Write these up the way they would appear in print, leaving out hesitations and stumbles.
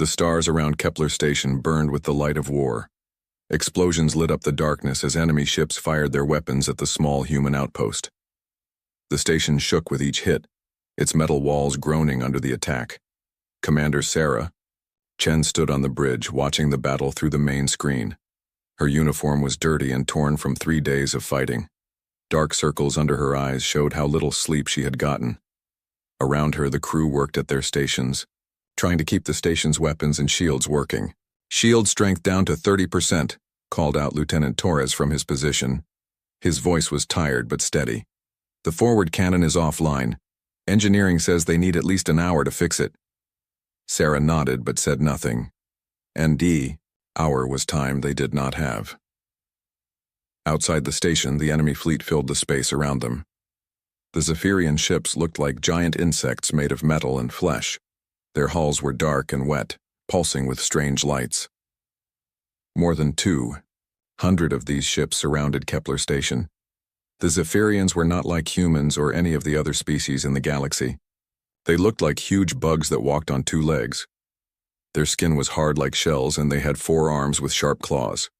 The stars around Kepler Station burned with the light of war. Explosions lit up the darkness as enemy ships fired their weapons at the small human outpost. The station shook with each hit, its metal walls groaning under the attack. Commander Sarah Chen stood on the bridge, watching the battle through the main screen. Her uniform was dirty and torn from 3 days of fighting. Dark circles under her eyes showed how little sleep she had gotten. Around her, the crew worked at their stations, trying to keep the station's weapons and shields working. "Shield strength down to 30%, called out Lieutenant Torres from his position. His voice was tired but steady. "The forward cannon is offline. Engineering says they need at least an hour to fix it." Sarah nodded but said nothing. ND, hour was time they did not have. Outside the station, the enemy fleet filled the space around them. The Zephyrian ships looked like giant insects made of metal and flesh. Their hulls were dark and wet, pulsing with strange lights. More than 200 of these ships surrounded Kepler Station. The Zephyrians were not like humans or any of the other species in the galaxy. They looked like huge bugs that walked on 2 legs. Their skin was hard like shells, and they had 4 arms with sharp claws.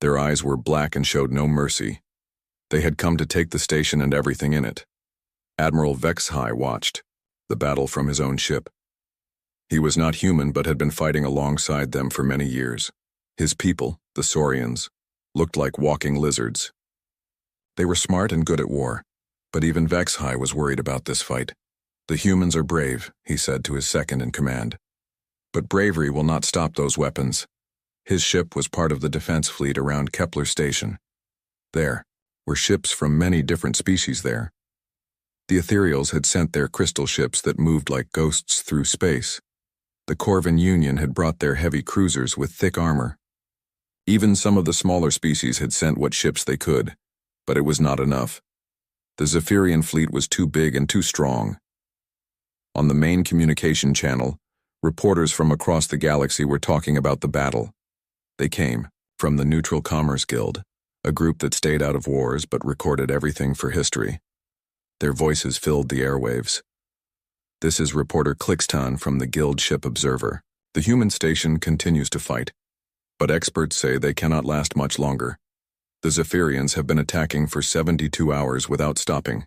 Their eyes were black and showed no mercy. They had come to take the station and everything in it. Admiral HFY watched the battle from his own ship. He was not human but had been fighting alongside them for many years. His people, the Saurians, looked like walking lizards. They were smart and good at war, but even HFY was worried about this fight. "The humans are brave," he said to his second in command. "But bravery will not stop those weapons." His ship was part of the defense fleet around Kepler Station. There were ships from many different species there. The Ethereals had sent their crystal ships that moved like ghosts through space. The Corvin Union had brought their heavy cruisers with thick armor. Even some of the smaller species had sent what ships they could, but it was not enough. The Zephyrian fleet was too big and too strong. On the main communication channel, reporters from across the galaxy were talking about the battle. They came from the Neutral Commerce Guild, a group that stayed out of wars but recorded everything for history. Their voices filled the airwaves. "This is reporter Clixton from the Guild Ship Observer. The human station continues to fight, but experts say they cannot last much longer. The Zephyrians have been attacking for 72 hours without stopping."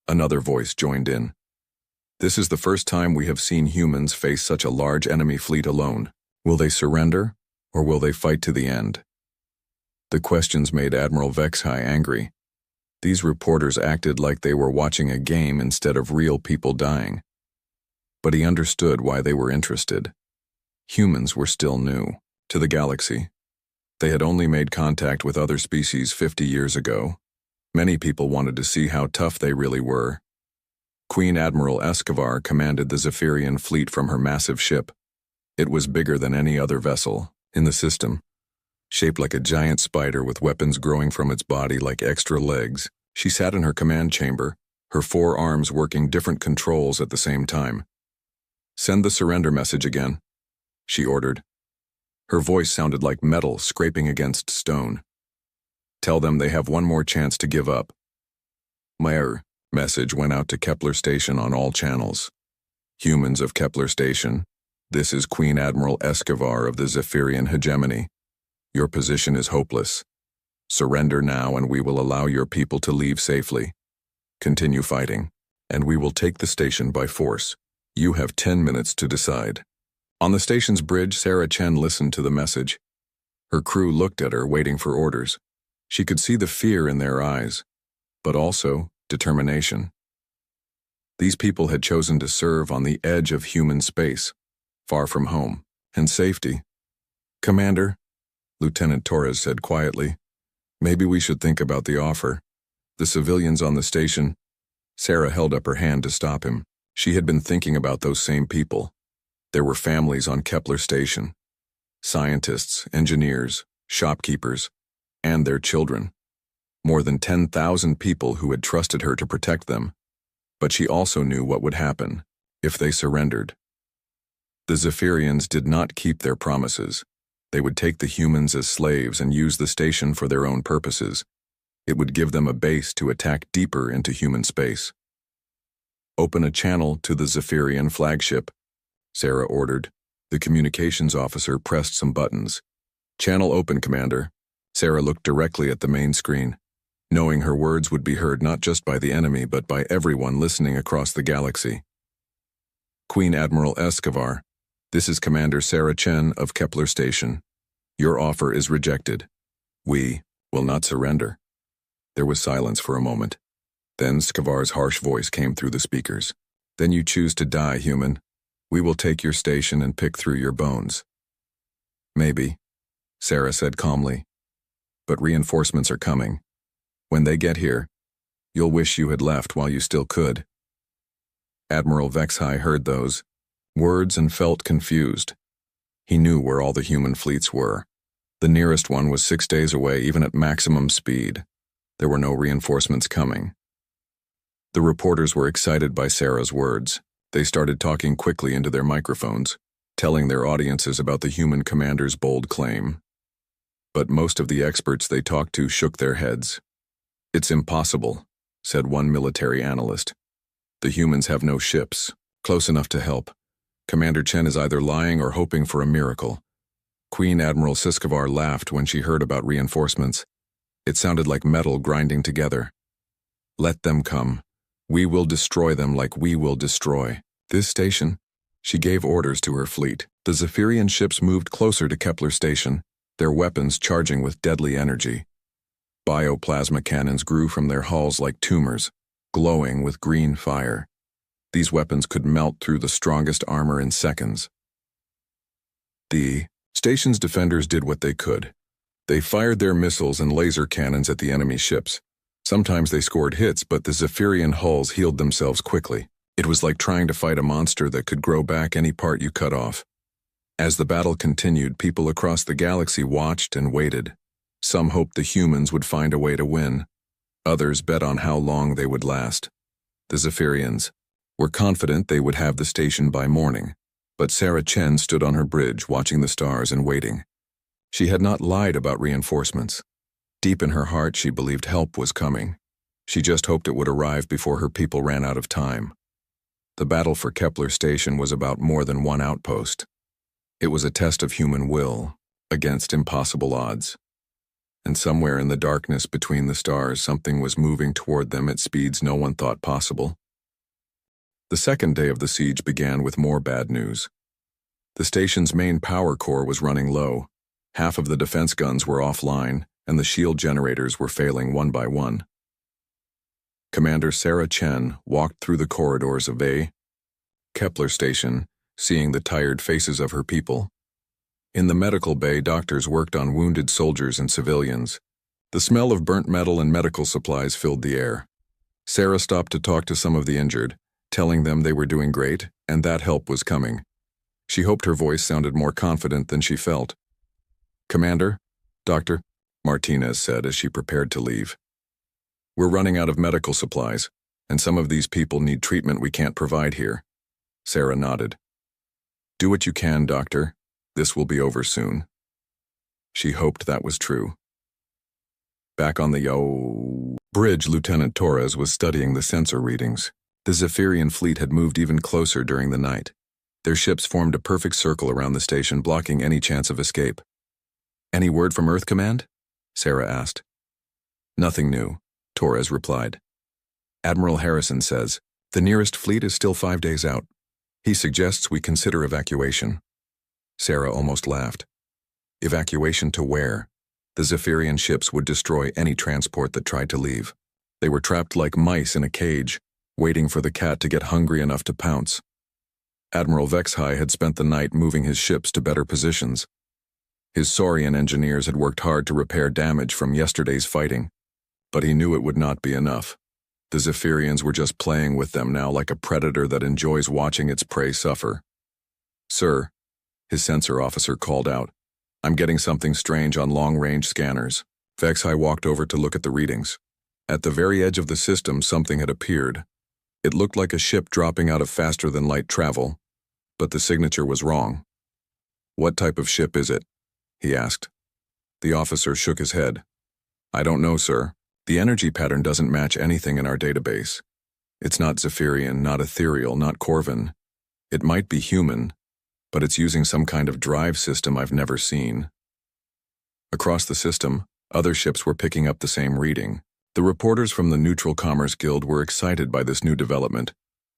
Another voice joined in. "This is the first time we have seen humans face such a large enemy fleet alone. Will they surrender, or will they fight to the end?" The questions made Admiral HFY angry. These reporters acted like they were watching a game instead of real people dying. But he understood why they were interested. Humans were still new to the galaxy. They had only made contact with other species 50 years ago. Many people wanted to see how tough they really were. Queen Admiral Escobar commanded the Zephyrian fleet from her massive ship. It was bigger than any other vessel in the system. Shaped like a giant spider with weapons growing from its body like extra legs, she sat in her command chamber, her 4 arms working different controls at the same time. "Send the surrender message again," she ordered. Her voice sounded like metal scraping against stone. "Tell them they have one more chance to give up." My message went out to Kepler Station on all channels. "Humans of Kepler Station, this is Queen Admiral Escobar of the Zephyrian hegemony. Your position is hopeless. Surrender now and we will allow your people to leave safely. Continue fighting, and we will take the station by force. You have 10 minutes to decide." On the station's bridge, Sarah Chen listened to the message. Her crew looked at her, waiting for orders. She could see the fear in their eyes, but also determination. These people had chosen to serve on the edge of human space, far from home and safety. "Commander," Lieutenant Torres said quietly, "maybe we should think about the offer. The civilians on the station." Sarah held up her hand to stop him. She had been thinking about those same people. There were families on Kepler Station. Scientists, engineers, shopkeepers, and their children. More than 10,000 people who had trusted her to protect them. But she also knew what would happen if they surrendered. The Zephyrians did not keep their promises. They would take the humans as slaves and use the station for their own purposes. It would give them a base to attack deeper into human space. "Open a channel to the Zephyrian flagship," Sarah ordered. The communications officer pressed some buttons. "Channel open, Commander." Sarah looked directly at the main screen, knowing her words would be heard not just by the enemy but by everyone listening across the galaxy. "Queen Admiral Escobar, this is Commander Sarah Chen of Kepler Station. Your offer is rejected. We will not surrender." There was silence for a moment. Then Scavar's harsh voice came through the speakers. "Then you choose to die, human. We will take your station and pick through your bones." "Maybe," Sarah said calmly. "But reinforcements are coming. When they get here, you'll wish you had left while you still could." Admiral Vexhai heard those words and felt confused. He knew where all the human fleets were. The nearest one was 6 days away, even at maximum speed. There were no reinforcements coming. The reporters were excited by Sarah's words. They started talking quickly into their microphones, telling their audiences about the human commander's bold claim. But most of the experts they talked to shook their heads. "It's impossible," said one military analyst. "The humans have no ships, close enough to help. Commander Chen is either lying or hoping for a miracle." Queen Admiral Siskovar laughed when she heard about reinforcements. It sounded like metal grinding together. "Let them come. We will destroy them like we will destroy this station." She gave orders to her fleet. The Zephyrian ships moved closer to Kepler Station, their weapons charging with deadly energy. Bioplasma cannons grew from their hulls like tumors, glowing with green fire. These weapons could melt through the strongest armor in seconds. The station's defenders did what they could. They fired their missiles and laser cannons at the enemy ships. Sometimes they scored hits, but the Zephyrian hulls healed themselves quickly. It was like trying to fight a monster that could grow back any part you cut off. As the battle continued, people across the galaxy watched and waited. Some hoped the humans would find a way to win. Others bet on how long they would last. The Zephyrians were confident they would have the station by morning, but Sarah Chen stood on her bridge watching the stars and waiting. She had not lied about reinforcements. Deep in her heart, she believed help was coming. She just hoped it would arrive before her people ran out of time. The battle for Kepler Station was about more than one outpost. It was a test of human will against impossible odds. And somewhere in the darkness between the stars, something was moving toward them at speeds no one thought possible. The second day of the siege began with more bad news. The station's main power core was running low. Half of the defense guns were offline, and the shield generators were failing one by one. Commander Sarah Chen walked through the corridors of a Kepler Station, seeing the tired faces of her people. In the medical bay, doctors worked on wounded soldiers and civilians. The smell of burnt metal and medical supplies filled the air. Sarah stopped to talk to some of the injured, telling them they were doing great and that help was coming. She hoped her voice sounded more confident than she felt. "Commander, Doctor," Martinez said as she prepared to leave. "We're running out of medical supplies, and some of these people need treatment we can't provide here." Sarah nodded. "Do what you can, Doctor. This will be over soon." She hoped that was true. Back on the bridge, Lieutenant Torres was studying the sensor readings. The Zephyrian fleet had moved even closer during the night. Their ships formed a perfect circle around the station, blocking any chance of escape. "Any word from Earth Command?" Sarah asked. "Nothing new," Torres replied. "Admiral Harrison says the nearest fleet is still 5 days out. He suggests we consider evacuation." Sarah almost laughed. Evacuation to where? The Zephyrian ships would destroy any transport that tried to leave. They were trapped like mice in a cage, waiting for the cat to get hungry enough to pounce. Admiral Vexhai had spent the night moving his ships to better positions. His Saurian engineers had worked hard to repair damage from yesterday's fighting, but he knew it would not be enough. The Zephyrians were just playing with them now like a predator that enjoys watching its prey suffer. "Sir," his sensor officer called out, "I'm getting something strange on long-range scanners." Vexhai walked over to look at the readings. At the very edge of the system, something had appeared. It looked like a ship dropping out of faster-than-light travel, but the signature was wrong. "What type of ship is it?" he asked. The officer shook his head. "I don't know, sir. The energy pattern doesn't match anything in our database. It's not Zephyrian, not ethereal, not Corvin. It might be human, but it's using some kind of drive system I've never seen. Across the system, other ships were picking up the same reading. The reporters from the Neutral Commerce Guild were excited by this new development.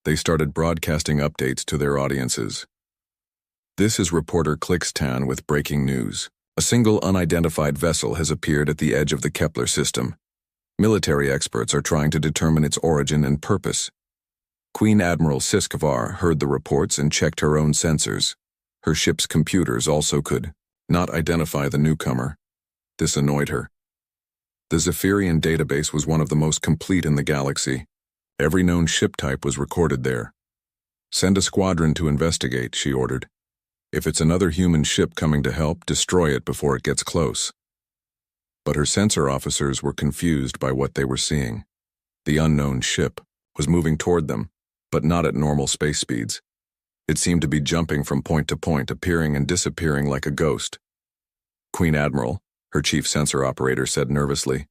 They started broadcasting updates to their audiences. This is reporter Clixtan with breaking news. A single unidentified vessel has appeared at the edge of the Kepler system. Military experts are trying to determine its origin and purpose. Queen Admiral Siskovar heard the reports and checked her own sensors. Her ship's computers also could not identify the newcomer. This annoyed her. The Zephyrian database was one of the most complete in the galaxy. Every known ship type was recorded there. Send a squadron to investigate, she ordered. If it's another human ship coming to help, destroy it before it gets close. But her sensor officers were confused by what they were seeing. The unknown ship was moving toward them, but not at normal space speeds. It seemed to be jumping from point to point, appearing and disappearing like a ghost. Queen Admiral, her chief sensor operator, said nervously,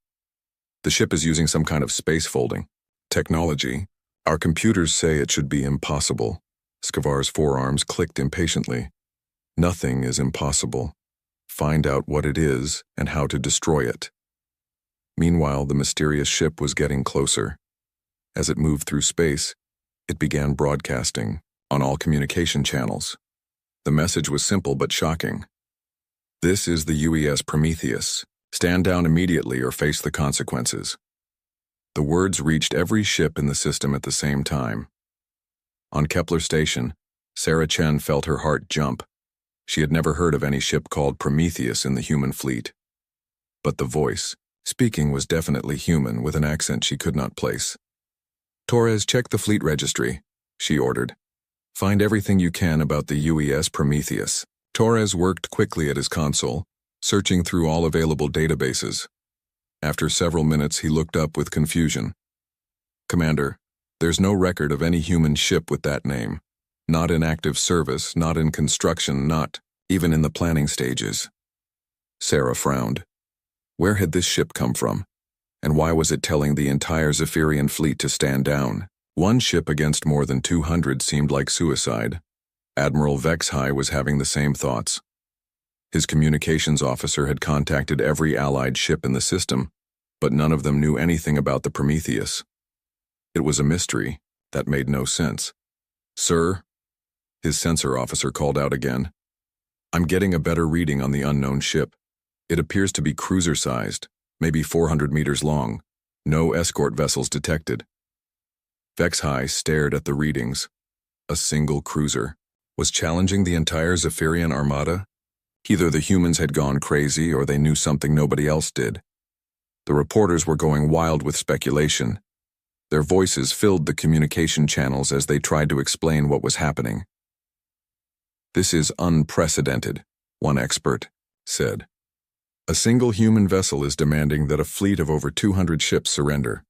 "The ship is using some kind of space folding technology. Our computers say it should be impossible." Skavar's forearms clicked impatiently. "Nothing is impossible. Find out what it is and how to destroy it." Meanwhile, the mysterious ship was getting closer. As it moved through space, it began broadcasting on all communication channels. The message was simple but shocking. "This is the UES Prometheus. Stand down immediately or face the consequences." The words reached every ship in the system at the same time. On Kepler Station, Sarah Chen felt her heart jump. She had never heard of any ship called Prometheus in the human fleet. But the voice, speaking, was definitely human, with an accent she could not place. "Torres, check the fleet registry," she ordered. "Find everything you can about the UES Prometheus." Torres worked quickly at his console, searching through all available databases. After several minutes, he looked up with confusion. "Commander, there's no record of any human ship with that name. Not in active service, not in construction, not even in the planning stages." Sarah frowned. Where had this ship come from? And why was it telling the entire Zephyrian fleet to stand down? One ship against more than 200 seemed like suicide. Admiral Vexhai was having the same thoughts. His communications officer had contacted every allied ship in the system, but none of them knew anything about the Prometheus. It was a mystery that made no sense. "Sir?" His sensor officer called out again. "I'm getting a better reading on the unknown ship. It appears to be cruiser-sized, maybe 400 meters long. No escort vessels detected." Vexhai stared at the readings. A single cruiser was challenging the entire Zephyrian armada? Either the humans had gone crazy or they knew something nobody else did. The reporters were going wild with speculation. Their voices filled the communication channels as they tried to explain what was happening. "This is unprecedented," one expert said. "A single human vessel is demanding that a fleet of over 200 ships surrender.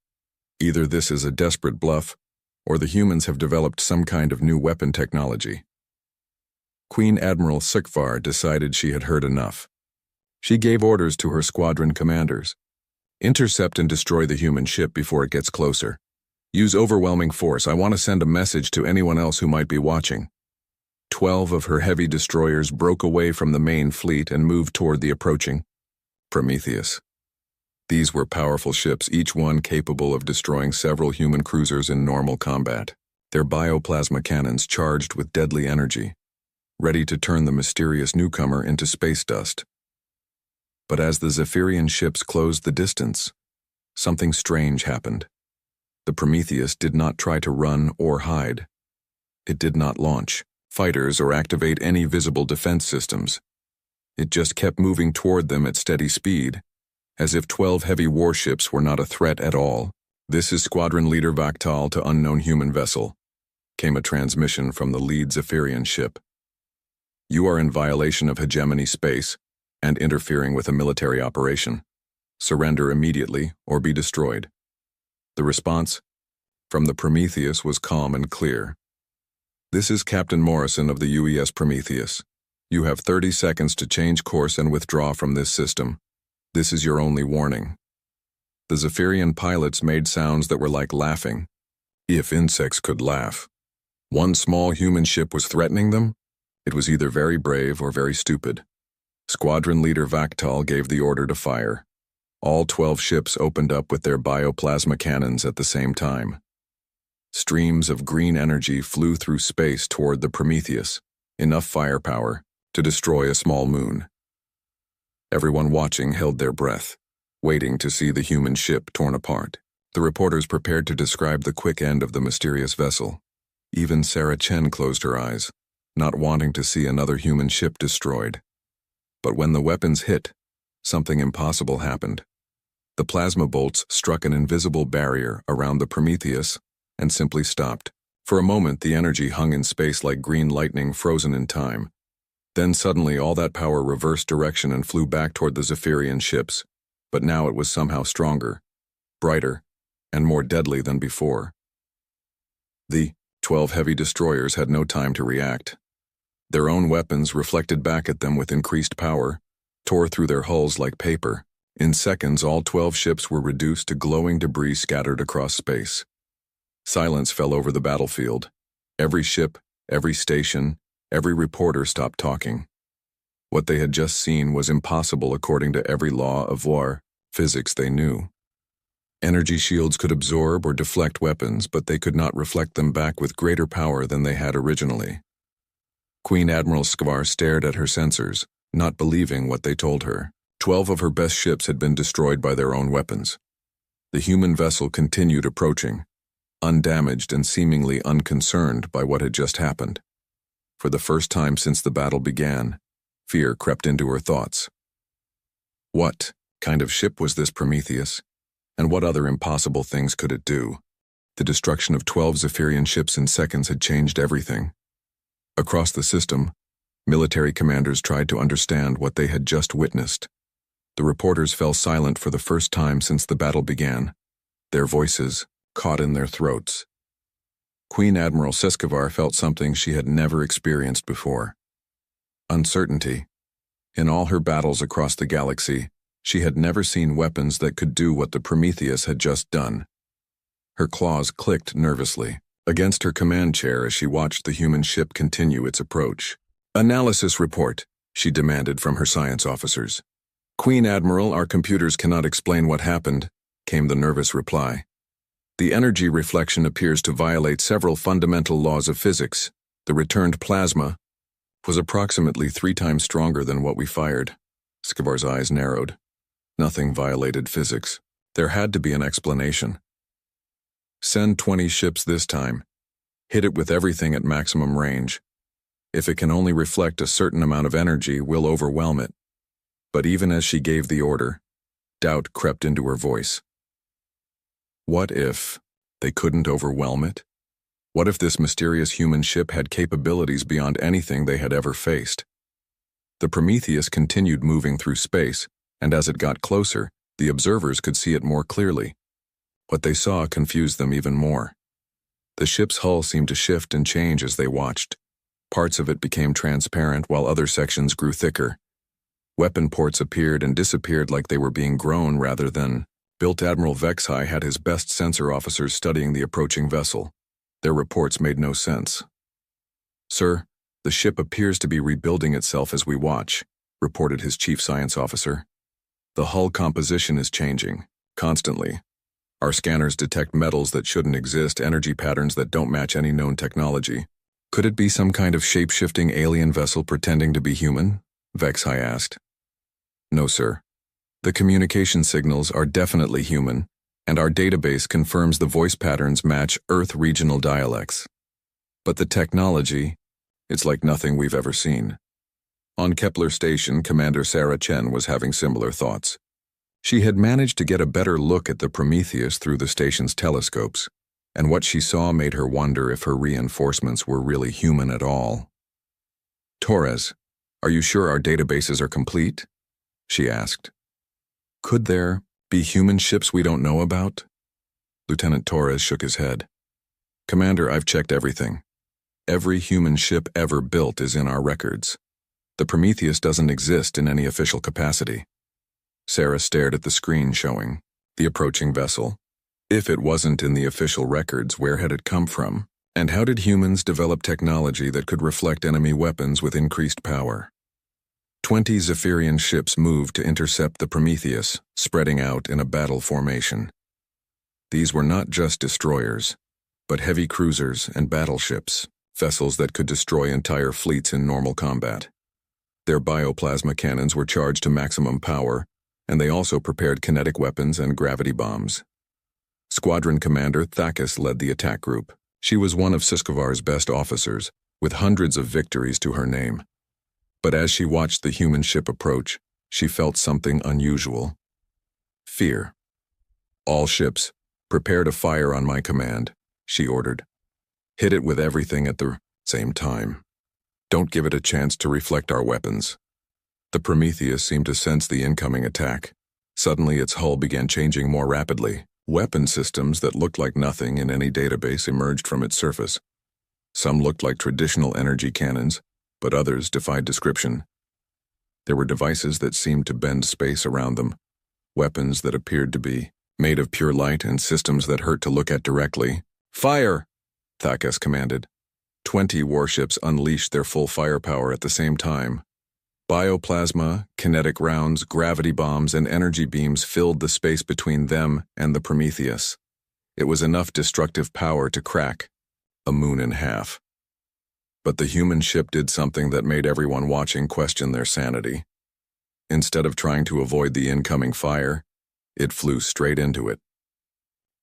Either this is a desperate bluff, or the humans have developed some kind of new weapon technology." Queen Admiral Siskovar decided she had heard enough. She gave orders to her squadron commanders. "Intercept and destroy the human ship before it gets closer. Use overwhelming force. I want to send a message to anyone else who might be watching." 12 of her heavy destroyers broke away from the main fleet and moved toward the approaching Prometheus. These were powerful ships, each one capable of destroying several human cruisers in normal combat. Their bioplasma cannons charged with deadly energy, ready to turn the mysterious newcomer into space dust. But as the Zephyrian ships closed the distance, something strange happened. The Prometheus did not try to run or hide. It did not launch fighters or activate any visible defense systems. It just kept moving toward them at steady speed, as if 12 heavy warships were not a threat at all. "This is Squadron Leader Vaktal to unknown human vessel," came a transmission from the lead Zephyrian ship. "You are in violation of hegemony space and interfering with a military operation. Surrender immediately or be destroyed." The response from the Prometheus was calm and clear. "This is Captain Morrison of the UES Prometheus. You have 30 seconds to change course and withdraw from this system. This is your only warning." The Zephyrian pilots made sounds that were like laughing. If insects could laugh. One small human ship was threatening them? It was either very brave or very stupid. Squadron leader Vaktal gave the order to fire. All 12 ships opened up with their bioplasma cannons at the same time. Streams of green energy flew through space toward the Prometheus, enough firepower to destroy a small moon. Everyone watching held their breath, waiting to see the human ship torn apart. The reporters prepared to describe the quick end of the mysterious vessel. Even Sarah Chen closed her eyes, not wanting to see another human ship destroyed. But when the weapons hit, something impossible happened. The plasma bolts struck an invisible barrier around the Prometheus and simply stopped. For a moment, the energy hung in space like green lightning frozen in time. Then suddenly all that power reversed direction and flew back toward the Zephyrian ships, but now it was somehow stronger, brighter, and more deadly than before. The 12 heavy destroyers had no time to react. Their own weapons reflected back at them with increased power, tore through their hulls like paper. In seconds, all 12 ships were reduced to glowing debris scattered across space. Silence fell over the battlefield. Every ship, every station, every reporter stopped talking. What they had just seen was impossible according to every law of war, physics they knew. Energy shields could absorb or deflect weapons, but they could not reflect them back with greater power than they had originally. Queen Admiral Skvar stared at her sensors, not believing what they told her. 12 of her best ships had been destroyed by their own weapons. The human vessel continued approaching, undamaged and seemingly unconcerned by what had just happened. For the first time since the battle began, fear crept into her thoughts. What kind of ship was this Prometheus? And what other impossible things could it do? The destruction of 12 Zephyrian ships in seconds had changed everything. Across the system, military commanders tried to understand what they had just witnessed. The reporters fell silent for the first time since the battle began, their voices caught in their throats. Queen Admiral Seskavar felt something she had never experienced before. Uncertainty. In all her battles across the galaxy, she had never seen weapons that could do what the Prometheus had just done. Her claws clicked nervously against her command chair as she watched the human ship continue its approach. "Analysis report," she demanded from her science officers. "Queen Admiral, our computers cannot explain what happened," came the nervous reply. "The energy reflection appears to violate several fundamental laws of physics. The returned plasma was approximately 3 times stronger than what we fired." Skavar's eyes narrowed. Nothing violated physics. There had to be an explanation. "Send 20 ships this time. Hit it with everything at maximum range. If it can only reflect a certain amount of energy, we'll overwhelm it." But even as she gave the order, doubt crept into her voice. What if they couldn't overwhelm it? What if this mysterious human ship had capabilities beyond anything they had ever faced? The Prometheus continued moving through space, and as it got closer, the observers could see it more clearly. What they saw confused them even more. The ship's hull seemed to shift and change as they watched. Parts of it became transparent while other sections grew thicker. Weapon ports appeared and disappeared like they were being grown rather than built. Admiral Vexhai had his best sensor officers studying the approaching vessel. Their reports made no sense. "Sir, the ship appears to be rebuilding itself as we watch," reported his chief science officer. "The hull composition is changing, constantly. Our scanners detect metals that shouldn't exist, energy patterns that don't match any known technology. Could it be some kind of shape-shifting alien vessel pretending to be human?" Vexhai asked. "No, sir. The communication signals are definitely human, and our database confirms the voice patterns match Earth regional dialects. But the technology, it's like nothing we've ever seen." On Kepler Station, Commander Sarah Chen was having similar thoughts. She had managed to get a better look at the Prometheus through the station's telescopes, and what she saw made her wonder if her reinforcements were really human at all. "Torres, are you sure our databases are complete?" she asked. "Could there be human ships we don't know about?" Lieutenant Torres shook his head. "Commander, I've checked everything. Every human ship ever built is in our records. The Prometheus doesn't exist in any official capacity." Sarah stared at the screen showing the approaching vessel. If it wasn't in the official records, where had it come from? And how did humans develop technology that could reflect enemy weapons with increased power? 20 Zephyrian ships moved to intercept the Prometheus, spreading out in a battle formation. These were not just destroyers, but heavy cruisers and battleships, vessels that could destroy entire fleets in normal combat. Their bioplasma cannons were charged to maximum power, and they also prepared kinetic weapons and gravity bombs. Squadron Commander Thakis led the attack group. She was one of Siskovar's best officers, with hundreds of victories to her name. But as she watched the human ship approach, she felt something unusual. Fear. "All ships, prepare to fire on my command," she ordered. "Hit it with everything at the same time. Don't give it a chance to reflect our weapons." The Prometheus seemed to sense the incoming attack. Suddenly its hull began changing more rapidly. Weapon systems that looked like nothing in any database emerged from its surface. Some looked like traditional energy cannons, but others defied description. There were devices that seemed to bend space around them, weapons that appeared to be made of pure light, and systems that hurt to look at directly. "Fire!" Thakis commanded. 20 warships unleashed their full firepower at the same time. Bioplasma, kinetic rounds, gravity bombs, and energy beams filled the space between them and the Prometheus. It was enough destructive power to crack a moon in half. But the human ship did something that made everyone watching question their sanity. Instead of trying to avoid the incoming fire, it flew straight into it.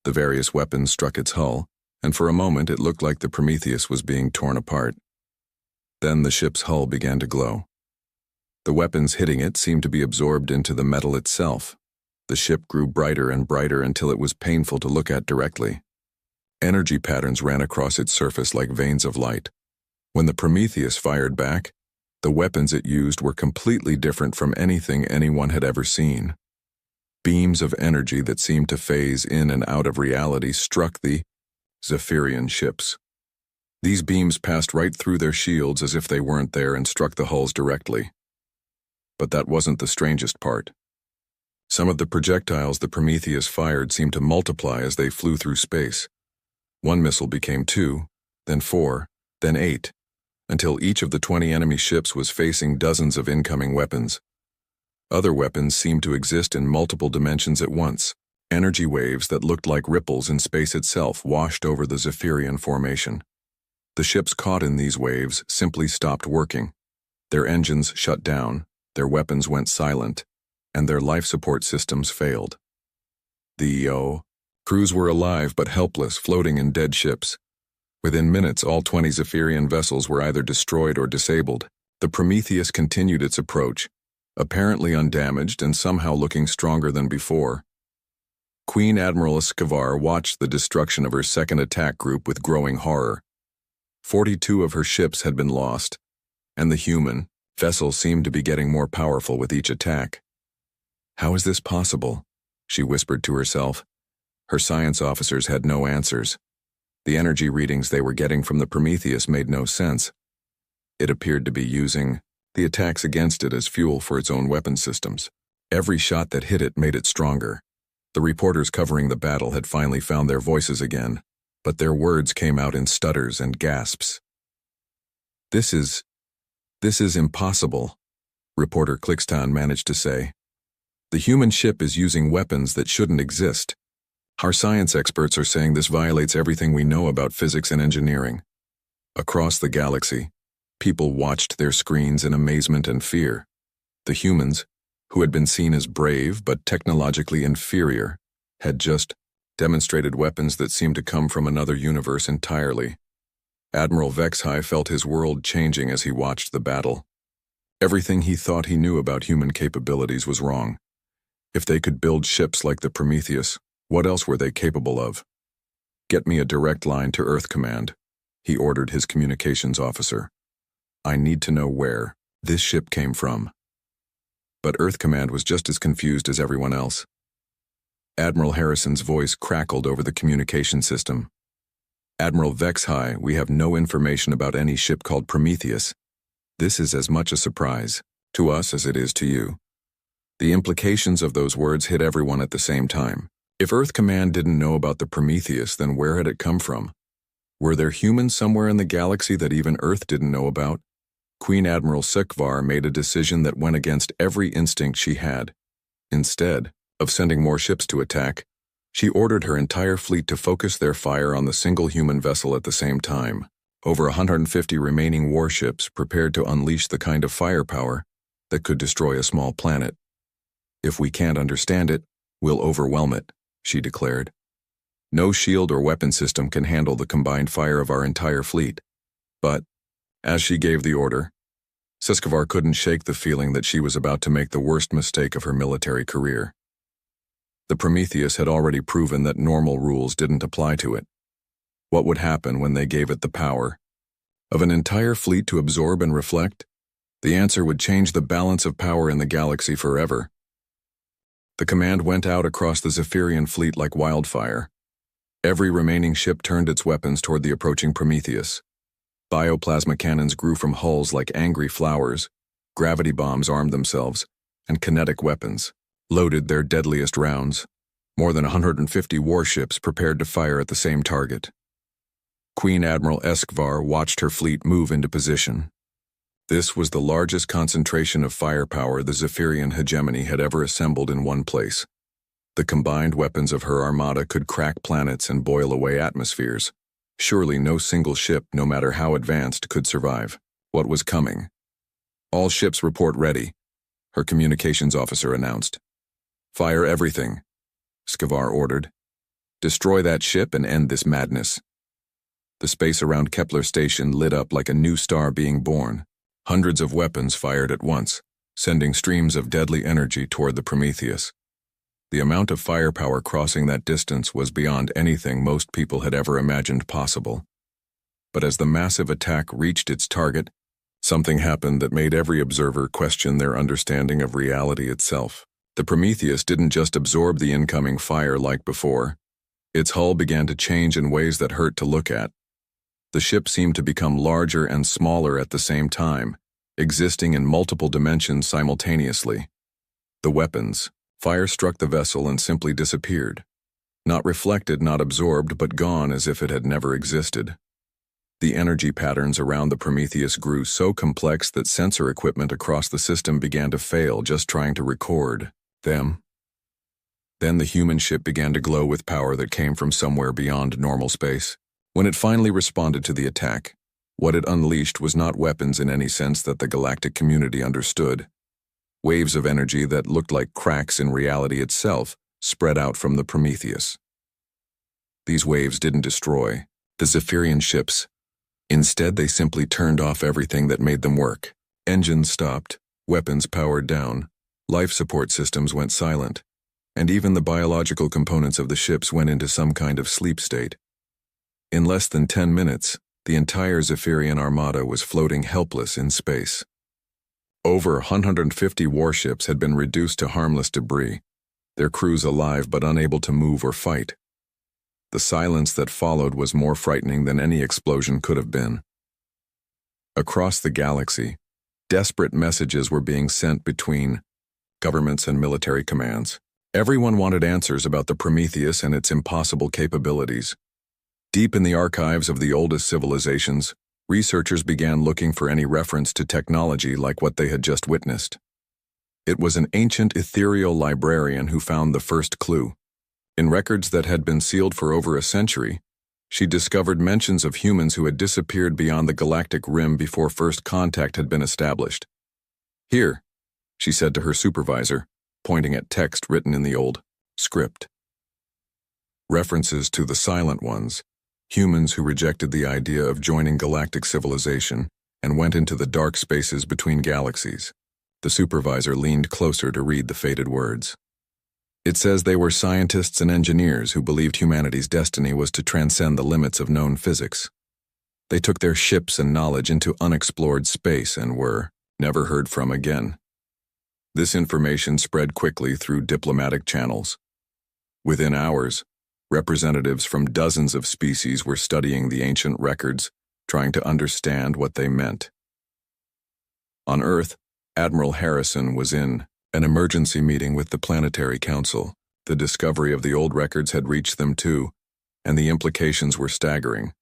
The various weapons struck its hull, and for a moment it looked like the Prometheus was being torn apart. Then the ship's hull began to glow. The weapons hitting it seemed to be absorbed into the metal itself. The ship grew brighter and brighter until it was painful to look at directly. Energy patterns ran across its surface like veins of light. When the Prometheus fired back, the weapons it used were completely different from anything anyone had ever seen. Beams of energy that seemed to phase in and out of reality struck the Zephyrian ships. These beams passed right through their shields as if they weren't there and struck the hulls directly. But that wasn't the strangest part. Some of the projectiles the Prometheus fired seemed to multiply as they flew through space. One missile became 2, then 4, then 8, until each of the 20 enemy ships was facing dozens of incoming weapons. Other weapons seemed to exist in multiple dimensions at once. Energy waves that looked like ripples in space itself washed over the Zephyrian formation. The ships caught in these waves simply stopped working. Their engines shut down, their weapons went silent, and their life support systems failed. The crews were alive but helpless, floating in dead ships. Within minutes, all 20 Zephyrian vessels were either destroyed or disabled. The Prometheus continued its approach, apparently undamaged and somehow looking stronger than before. Queen Admiral Iskavar watched the destruction of her second attack group with growing horror. 42 of her ships had been lost, and the human vessel seemed to be getting more powerful with each attack. "How is this possible?" she whispered to herself. Her science officers had no answers. The energy readings they were getting from the Prometheus made no sense. It appeared to be using the attacks against it as fuel for its own weapon systems. Every shot that hit it made it stronger. The reporters covering the battle had finally found their voices again, but their words came out in stutters and gasps. This is impossible," reporter Clixton managed to say. "The human ship is using weapons that shouldn't exist. Our science experts are saying this violates everything we know about physics and engineering." Across the galaxy, people watched their screens in amazement and fear. The humans, who had been seen as brave but technologically inferior, had just demonstrated weapons that seemed to come from another universe entirely. Admiral Vexhai felt his world changing as he watched the battle. Everything he thought he knew about human capabilities was wrong. If they could build ships like the Prometheus, what else were they capable of? "Get me a direct line to Earth Command," he ordered his communications officer. "I need to know where this ship came from." But Earth Command was just as confused as everyone else. Admiral Harrison's voice crackled over the communication system. "Admiral Vexhai, we have no information about any ship called Prometheus. This is as much a surprise to us as it is to you." The implications of those words hit everyone at the same time. If Earth Command didn't know about the Prometheus, then where had it come from? Were there humans somewhere in the galaxy that even Earth didn't know about? Queen Admiral Sukvar made a decision that went against every instinct she had. Instead of sending more ships to attack, she ordered her entire fleet to focus their fire on the single human vessel at the same time. Over 150 remaining warships prepared to unleash the kind of firepower that could destroy a small planet. "If we can't understand it, we'll overwhelm it," she declared. "No shield or weapon system can handle the combined fire of our entire fleet." But, as she gave the order, Sukvar couldn't shake the feeling that she was about to make the worst mistake of her military career. The Prometheus had already proven that normal rules didn't apply to it. What would happen when they gave it the power of an entire fleet to absorb and reflect? The answer would change the balance of power in the galaxy forever. The command went out across the Zephyrian fleet like wildfire. Every remaining ship turned its weapons toward the approaching Prometheus. Bioplasma cannons grew from hulls like angry flowers, gravity bombs armed themselves, and kinetic weapons loaded their deadliest rounds. More than 150 warships prepared to fire at the same target. Queen Admiral Sukvar watched her fleet move into position. This was the largest concentration of firepower the Zephyrian hegemony had ever assembled in one place. The combined weapons of her armada could crack planets and boil away atmospheres. Surely no single ship, no matter how advanced, could survive. What was coming? "All ships report ready," her communications officer announced. "Fire everything," Sukvar ordered. "Destroy that ship and end this madness." The space around Kepler Station lit up like a new star being born. Hundreds of weapons fired at once, sending streams of deadly energy toward the Prometheus. The amount of firepower crossing that distance was beyond anything most people had ever imagined possible. But as the massive attack reached its target, something happened that made every observer question their understanding of reality itself. The Prometheus didn't just absorb the incoming fire like before. Its hull began to change in ways that hurt to look at. The ship seemed to become larger and smaller at the same time, existing in multiple dimensions simultaneously. The weapons, fire struck the vessel and simply disappeared. Not reflected, not absorbed, but gone as if it had never existed. The energy patterns around the Prometheus grew so complex that sensor equipment across the system began to fail just trying to record them. Then the human ship began to glow with power that came from somewhere beyond normal space. When it finally responded to the attack, what it unleashed was not weapons in any sense that the galactic community understood. Waves of energy that looked like cracks in reality itself spread out from the Prometheus. These waves didn't destroy the Zephyrian ships. Instead, they simply turned off everything that made them work. Engines stopped, weapons powered down, life support systems went silent, and even the biological components of the ships went into some kind of sleep state. In less than 10 minutes, the entire Zephyrian armada was floating helpless in space. Over 150 warships had been reduced to harmless debris, their crews alive but unable to move or fight. The silence that followed was more frightening than any explosion could have been. Across the galaxy, desperate messages were being sent between governments and military commands. Everyone wanted answers about the Prometheus and its impossible capabilities. Deep in the archives of the oldest civilizations, researchers began looking for any reference to technology like what they had just witnessed. It was an ancient ethereal librarian who found the first clue. In records that had been sealed for over a century, she discovered mentions of humans who had disappeared beyond the galactic rim before first contact had been established. "Here," she said to her supervisor, pointing at text written in the old script. References to the Silent Ones, humans who rejected the idea of joining galactic civilization and went into the dark spaces between galaxies. The supervisor leaned closer to read the faded words. "It says they were scientists and engineers who believed humanity's destiny was to transcend the limits of known physics. They took their ships and knowledge into unexplored space and were never heard from again." This information spread quickly through diplomatic channels. Within hours, representatives from dozens of species were studying the ancient records, trying to understand what they meant. On Earth, Admiral Harrison was in an emergency meeting with the Planetary Council. The discovery of the old records had reached them too, and the implications were staggering.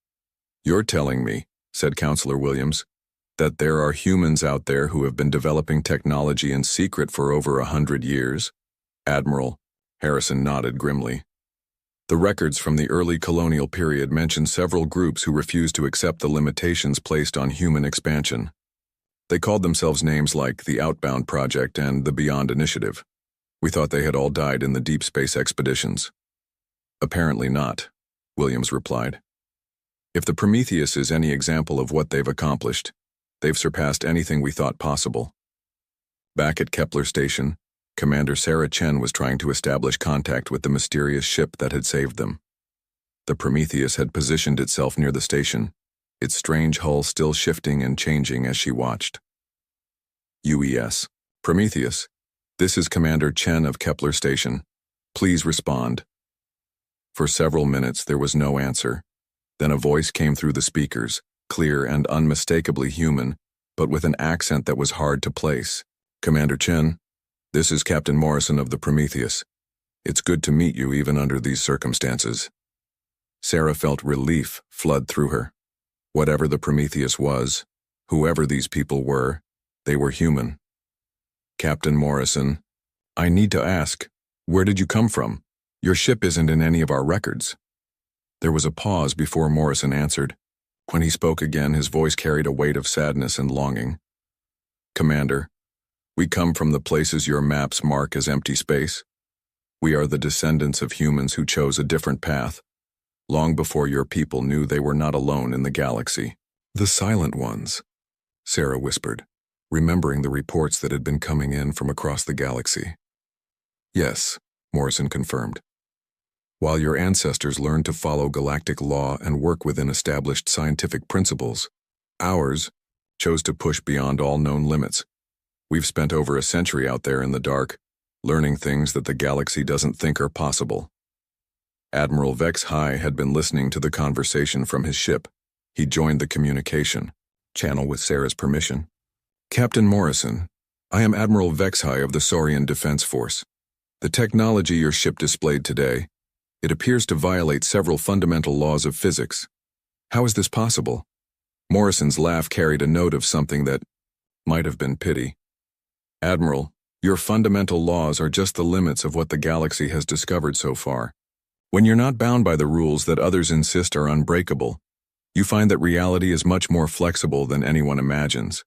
"You're telling me," said Counselor Williams, "that there are humans out there who have been developing technology in secret for over 100 years? Admiral, Harrison nodded grimly. The records from the early colonial period mention several groups who refused to accept the limitations placed on human expansion. They called themselves names like the Outbound Project and the Beyond Initiative. We thought they had all died in the deep space expeditions. Apparently not, Williams replied. If the Prometheus is any example of what they've accomplished, they've surpassed anything we thought possible. Back at Kepler Station, Commander Sarah Chen was trying to establish contact with the mysterious ship that had saved them. The Prometheus had positioned itself near the station, its strange hull still shifting and changing as she watched. UES, Prometheus, this is Commander Chen of Kepler Station. Please respond. For several minutes there was no answer. Then a voice came through the speakers, clear and unmistakably human, but with an accent that was hard to place. Commander Chen, this is Captain Morrison of the Prometheus. It's good to meet you even under these circumstances. Sarah felt relief flood through her. Whatever the Prometheus was, whoever these people were, they were human. Captain Morrison, I need to ask, where did you come from? Your ship isn't in any of our records. There was a pause before Morrison answered. When he spoke again, his voice carried a weight of sadness and longing. Commander, we come from the places your maps mark as empty space. We are the descendants of humans who chose a different path, long before your people knew they were not alone in the galaxy. The Silent Ones, Sarah whispered, remembering the reports that had been coming in from across the galaxy. Yes, Morrison confirmed. While your ancestors learned to follow galactic law and work within established scientific principles, ours chose to push beyond all known limits. We've spent over a century out there in the dark, learning things that the galaxy doesn't think are possible. Admiral Vex High had been listening to the conversation from his ship. He joined the communication channel with Sarah's permission. Captain Morrison, I am Admiral Vex High of the Saurian Defense Force. The technology your ship displayed today, it appears to violate several fundamental laws of physics. How is this possible? Morrison's laugh carried a note of something that might have been pity. Admiral, your fundamental laws are just the limits of what the galaxy has discovered so far. When you're not bound by the rules that others insist are unbreakable, you find that reality is much more flexible than anyone imagines.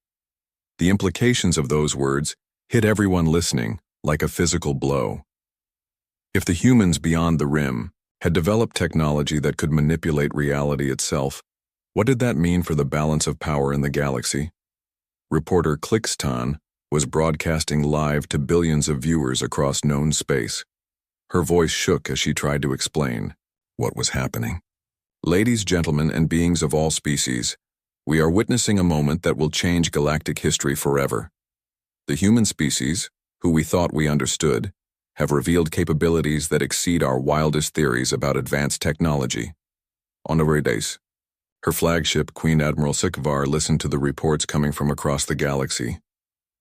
The implications of those words hit everyone listening like a physical blow. If the humans beyond the rim had developed technology that could manipulate reality itself, what did that mean for the balance of power in the galaxy? Reporter Clixton was broadcasting live to billions of viewers across known space. Her voice shook as she tried to explain what was happening. Ladies, gentlemen, and beings of all species, we are witnessing a moment that will change galactic history forever. The human species, who we thought we understood, have revealed capabilities that exceed our wildest theories about advanced technology. Honorary days. Her flagship, Queen Admiral Sikvar, listened to the reports coming from across the galaxy.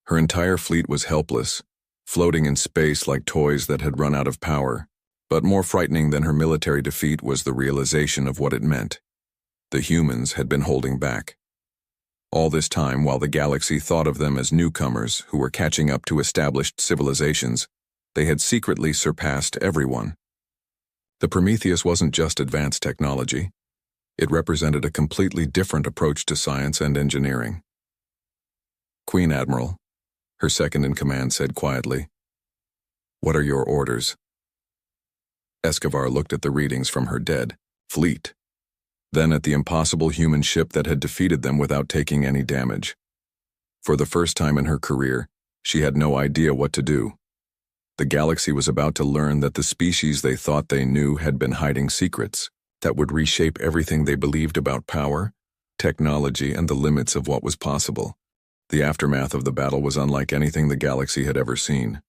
Her entire fleet was helpless, floating in space like toys that had run out of power. But more frightening than her military defeat was the realization of what it meant. The humans had been holding back. All this time, while the galaxy thought of them as newcomers who were catching up to established civilizations, they had secretly surpassed everyone. The Prometheus wasn't just advanced technology. It represented a completely different approach to science and engineering. Queen Admiral, her second-in-command said quietly, "What are your orders?" Escobar looked at the readings from her dead fleet, then at the impossible human ship that had defeated them without taking any damage. For the first time in her career, she had no idea what to do. The galaxy was about to learn that the species they thought they knew had been hiding secrets that would reshape everything they believed about power, technology, and the limits of what was possible. The aftermath of the battle was unlike anything the galaxy had ever seen.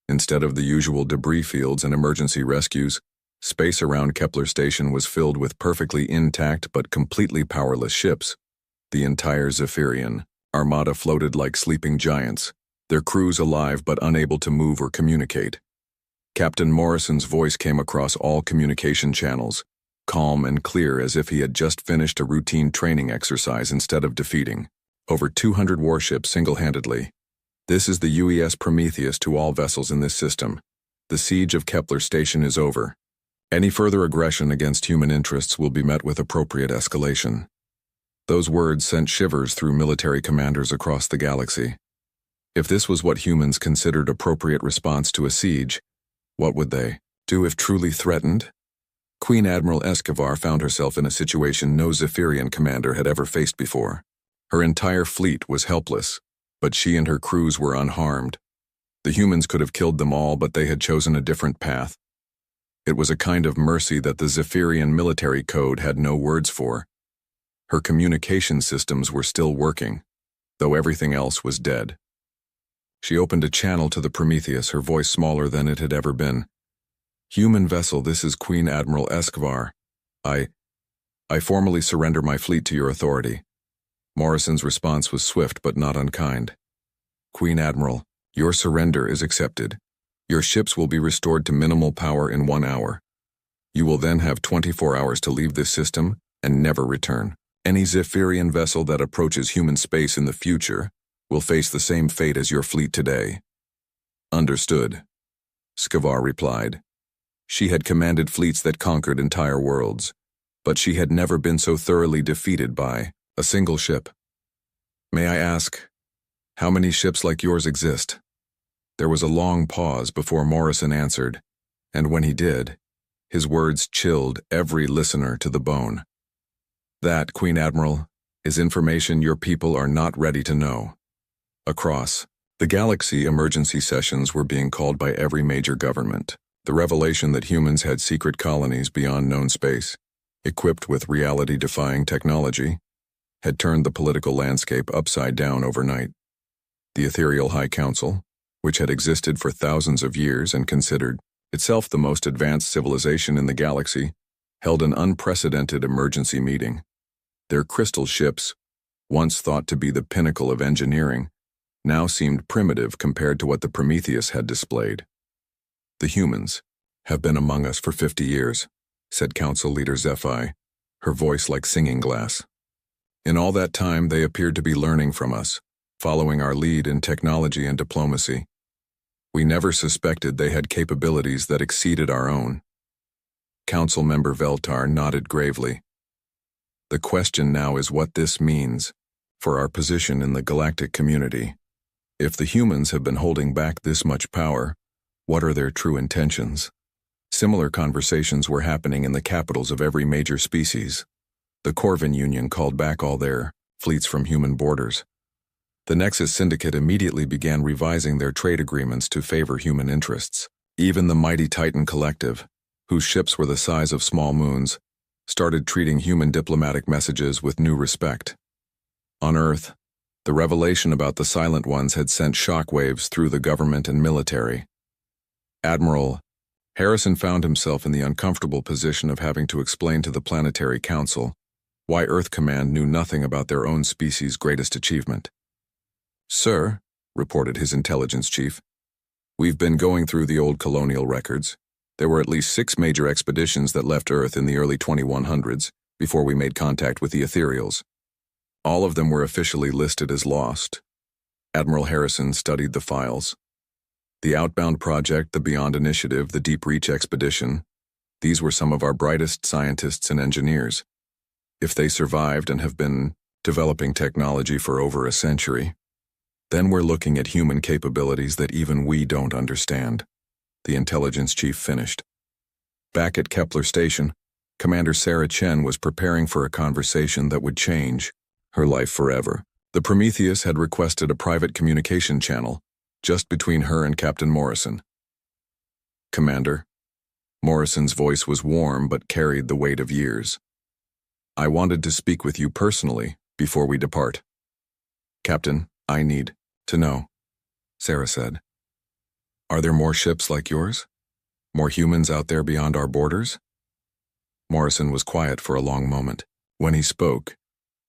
Instead of the usual debris fields and emergency rescues, space around Kepler Station was filled with perfectly intact but completely powerless ships. The entire Zephyrian armada floated like sleeping giants, their crews alive but unable to move or communicate. Captain Morrison's voice came across all communication channels, calm and clear as if he had just finished a routine training exercise instead of defeating over 200 warships single-handedly. This is the UES Prometheus to all vessels in this system. The siege of Kepler Station is over. Any further aggression against human interests will be met with appropriate escalation. Those words sent shivers through military commanders across the galaxy. If this was what humans considered appropriate response to a siege, what would they do if truly threatened? Queen Admiral Escobar found herself in a situation no Zephyrian commander had ever faced before. Her entire fleet was helpless, but she and her crews were unharmed. The humans could have killed them all, but they had chosen a different path. It was a kind of mercy that the Zephyrian military code had no words for. Her communication systems were still working, though everything else was dead. She opened a channel to the Prometheus, her voice smaller than it had ever been. "Human vessel, this is Queen Admiral Escobar. I formally surrender my fleet to your authority." Morrison's response was swift but not unkind. "Queen Admiral, your surrender is accepted. Your ships will be restored to minimal power in 1 hour. You will then have 24 hours to leave this system and never return. Any Zephyrian vessel that approaches human space in the future will face the same fate as your fleet today." "Understood," Escobar replied. She had commanded fleets that conquered entire worlds, but she had never been so thoroughly defeated by a single ship. "May I ask, how many ships like yours exist?" There was a long pause before Morrison answered, and when he did, his words chilled every listener to the bone. "That, Queen Admiral, is information your people are not ready to know." Across the galaxy, emergency sessions were being called by every major government. The revelation that humans had secret colonies beyond known space, equipped with reality-defying technology, had turned the political landscape upside down overnight. The ethereal High Council, which had existed for thousands of years and considered itself the most advanced civilization in the galaxy, held an unprecedented emergency meeting. Their crystal ships, once thought to be the pinnacle of engineering, now seemed primitive compared to what the Prometheus had displayed. "The humans have been among us for 50 years, said Council Leader Zephi, her voice like singing glass. "In all that time, they appeared to be learning from us, following our lead in technology and diplomacy. We never suspected they had capabilities that exceeded our own." Council Member Veltar nodded gravely. "The question now is what this means for our position in the galactic community. If the humans have been holding back this much power, what are their true intentions?" Similar conversations were happening in the capitals of every major species. The Corvin Union called back all their fleets from human borders. The Nexus Syndicate immediately began revising their trade agreements to favor human interests. Even the mighty Titan Collective, whose ships were the size of small moons, started treating human diplomatic messages with new respect. On Earth, the revelation about the Silent Ones had sent shockwaves through the government and military. Admiral Harrison found himself in the uncomfortable position of having to explain to the Planetary Council why Earth Command knew nothing about their own species' greatest achievement. "Sir," reported his intelligence chief, "we've been going through the old colonial records. There were at least 6 major expeditions that left Earth in the early 2100s before we made contact with the Ethereals. All of them were officially listed as lost." Admiral Harrison studied the files. The Outbound Project, the Beyond Initiative, the Deep Reach Expedition, these were some of our brightest scientists and engineers. If they survived and have been developing technology for over a century, then we're looking at human capabilities that even we don't understand, the intelligence chief finished. Back at Kepler Station, Commander Sarah Chen was preparing for a conversation that would change her life forever. The Prometheus had requested a private communication channel just between her and Captain Morrison. "Commander," Morrison's voice was warm but carried the weight of years, "I wanted to speak with you personally before we depart." "Captain, I need to know," Sarah said. "Are there more ships like yours? More humans out there beyond our borders?" Morrison was quiet for a long moment. When he spoke,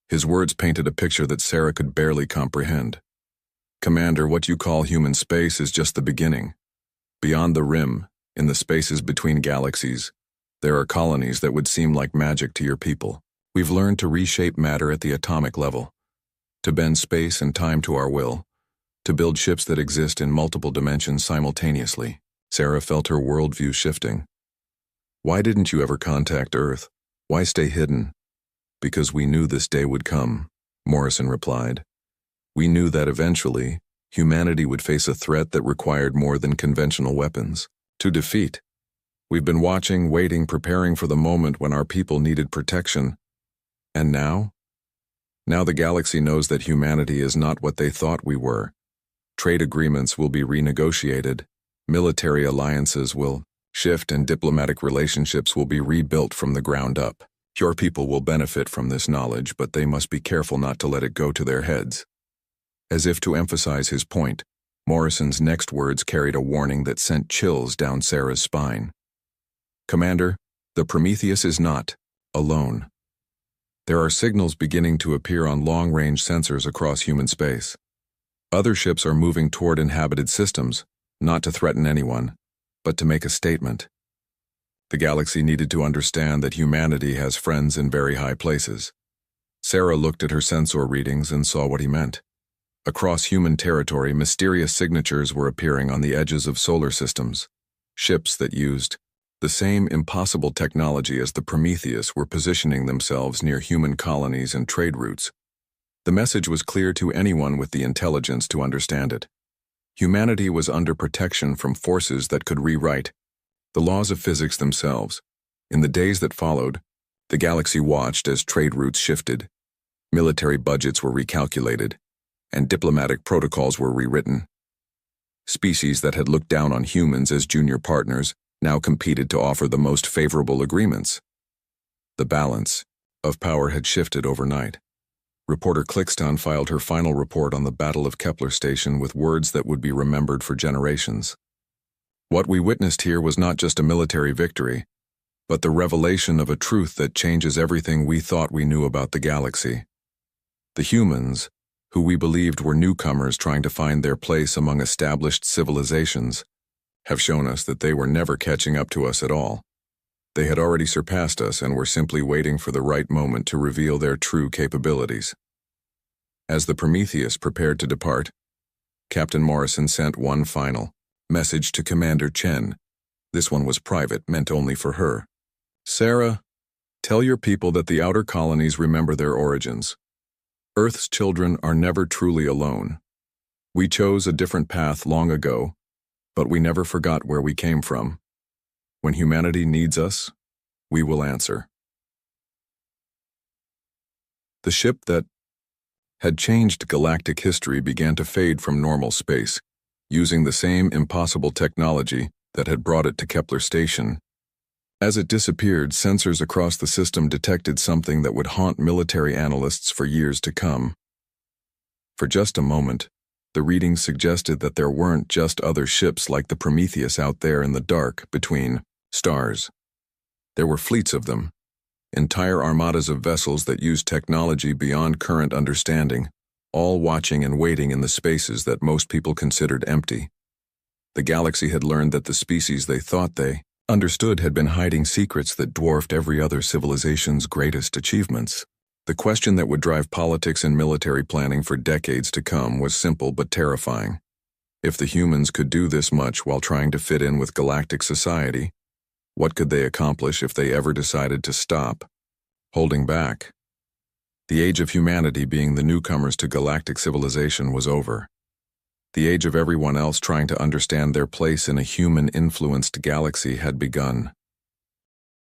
his words painted a picture that Sarah could barely comprehend. "Commander, what you call human space is just the beginning. Beyond the rim, in the spaces between galaxies, There are colonies that would seem like magic to your people. We've learned to reshape matter at the atomic level, to bend space and time to our will, to build ships that exist in multiple dimensions simultaneously. Sarah felt her worldview shifting. Why didn't you ever contact Earth? Why stay hidden? Because we knew this day would come, Morrison replied. We knew that eventually, humanity would face a threat that required more than conventional weapons to defeat. We've been watching, waiting, preparing for the moment when our people needed protection. And now? Now the galaxy knows that humanity is not what they thought we were. Trade agreements will be renegotiated, military alliances will shift, and diplomatic relationships will be rebuilt from the ground up. Your people will benefit from this knowledge, but they must be careful not to let it go to their heads. As if to emphasize his point, Morrison's next words carried a warning that sent chills down Sarah's spine. Commander, the Prometheus is not alone. There are signals beginning to appear on long-range sensors across human space. Other ships are moving toward inhabited systems, not to threaten anyone, but to make a statement. The galaxy needed to understand that humanity has friends in very high places. Sarah looked at her sensor readings and saw what he meant. Across human territory, mysterious signatures were appearing on the edges of solar systems. Ships that used the same impossible technology as the Prometheus were positioning themselves near human colonies and trade routes. The message was clear to anyone with the intelligence to understand it. Humanity was under protection from forces that could rewrite the laws of physics themselves. In the days that followed, the galaxy watched as trade routes shifted, military budgets were recalculated, and diplomatic protocols were rewritten. Species that had looked down on humans as junior partners now competed to offer the most favorable agreements. The balance of power had shifted overnight. Reporter Clickstown filed her final report on the Battle of Kepler Station with words that would be remembered for generations. What we witnessed here was not just a military victory, but the revelation of a truth that changes everything we thought we knew about the galaxy. The humans, who we believed were newcomers trying to find their place among established civilizations, have shown us that they were never catching up to us at all. They had already surpassed us and were simply waiting for the right moment to reveal their true capabilities. As the Prometheus prepared to depart, Captain Morrison sent one final message to Commander Chen. This one was private, meant only for her. Sarah, tell your people that the outer colonies remember their origins. Earth's children are never truly alone. We chose a different path long ago, but we never forgot where we came from. When humanity needs us, we will answer. The ship that had changed galactic history began to fade from normal space, using the same impossible technology that had brought it to Kepler Station. As it disappeared, sensors across the system detected something that would haunt military analysts for years to come. For just a moment, the readings suggested that there weren't just other ships like the Prometheus out there in the dark between stars. There were fleets of them, entire armadas of vessels that used technology beyond current understanding, all watching and waiting in the spaces that most people considered empty. The galaxy had learned that the species they thought they understood had been hiding secrets that dwarfed every other civilization's greatest achievements. The question that would drive politics and military planning for decades to come was simple but terrifying. If the humans could do this much while trying to fit in with galactic society, what could they accomplish if they ever decided to stop holding back? The age of humanity being the newcomers to galactic civilization was over. The age of everyone else trying to understand their place in a human-influenced galaxy had begun.